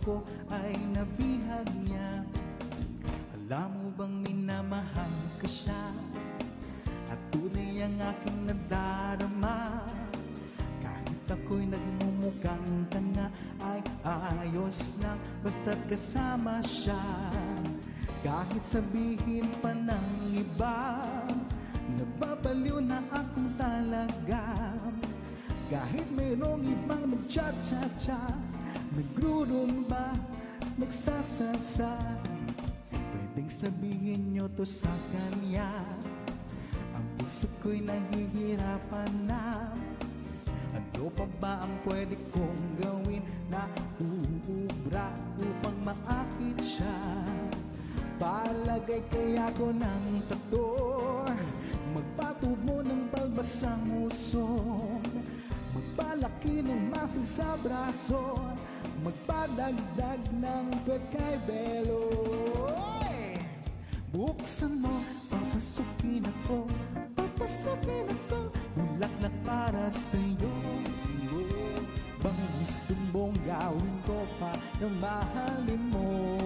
ko ay nabihag niya. Alam mo bang minamahal ka siya at tunay ang aking nadarama. Kahit ako'y nagmumukhang tanga ay ayos lang basta't kasama siya. Kahit sabihin pa ng iba, nababaliw na akong talaga. Kahit mayroong ibang nag-cha-cha-cha, nagrurumba, nagsasasa, pwedeng sabihin nyo to sa kanya. Ang puso ko'y nahihirapan na. Ano pa ba ang pwede kong gawin na uubra upang maakit siya? Palagay kaya ko ng tato, magpatubo ng balbasang uson, magpalaki ng muscle sa braso, magpadagdag ng pekay belo. Buksan mo, papasukin ako, papasukin ako, bulaklak para sa'yo. Bang gusto mong gawin ko para mahalin mo?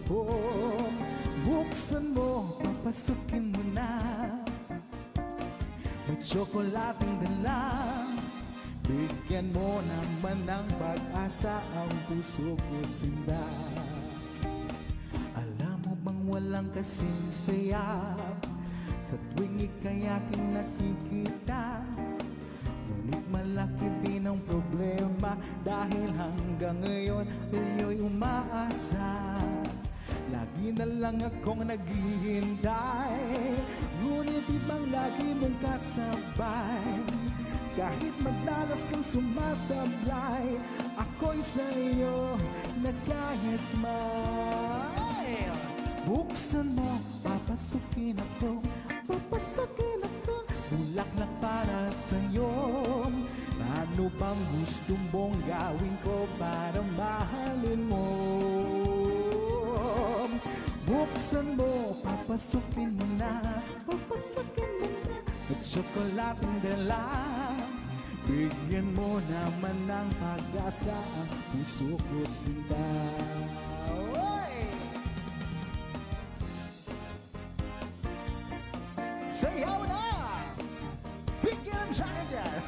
Oh, buksan mo, papasukin mo na. May tsokolating dala, bigyan mo naman ng pag-asa ang puso ko sinda. Alam mo bang walang kasing saya sa tuwing ika'y aking nakikita? Ngunit malaki din ang problema dahil hanggang ngayon iyo'y umaasa. Lagi na lang akong naghihintay, ngunit ibang lagi mong kasabay. Kahit madalas kang sumasablay, ako'y sa'yo nag-smile. Buksan mo, papasukin ako, papasukin ako, bulaklak para sa'yo. Ano bang gusto mong gawin ko para mahalin mo? Buksan mo, papasukin mo na, papasukin mo na. At tsokolating dala, bigyan mo naman ng pag-asa ang puso ko sinta. Sayaw na! Bigyan ang siya dyan!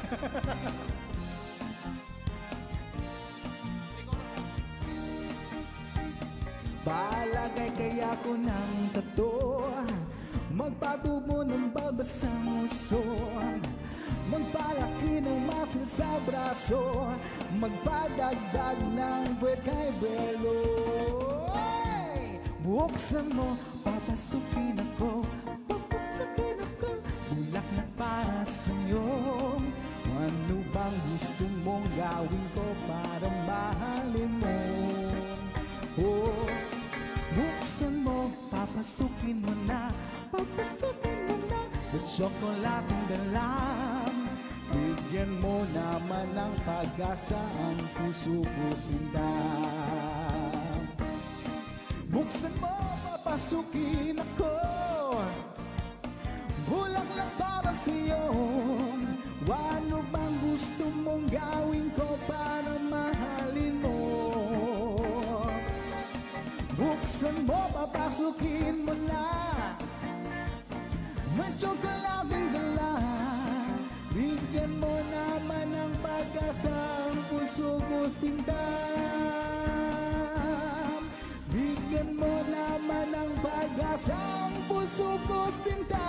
Palagay kaya ko ng tato, magpatubo ng balbasang uson, magpalaki ng muscle sa braso, magpadagdag ng pekay belo. Buksan mo, papasukin ako, papasukin ako, bulaklak para sa'yo. Ano bang gusto mong gawin ko para mahalin mo? Oh, buksan mo, papasukin mo na, papasukin mo na. At tsokolating dalam, bigyan mo naman ng pag-asa ang puso ko sinta. Buksan mo, papasukin ako, bulaklak para sa'yo. Ano bang gusto mong gawin ko para mahalin mo? Buksan mo, papasukin mo na. May tsokolating dala, bigyan mo naman ng pag-asa ang puso ko sinta. Bigyan mo naman ng pag-asa ang puso ko sinta.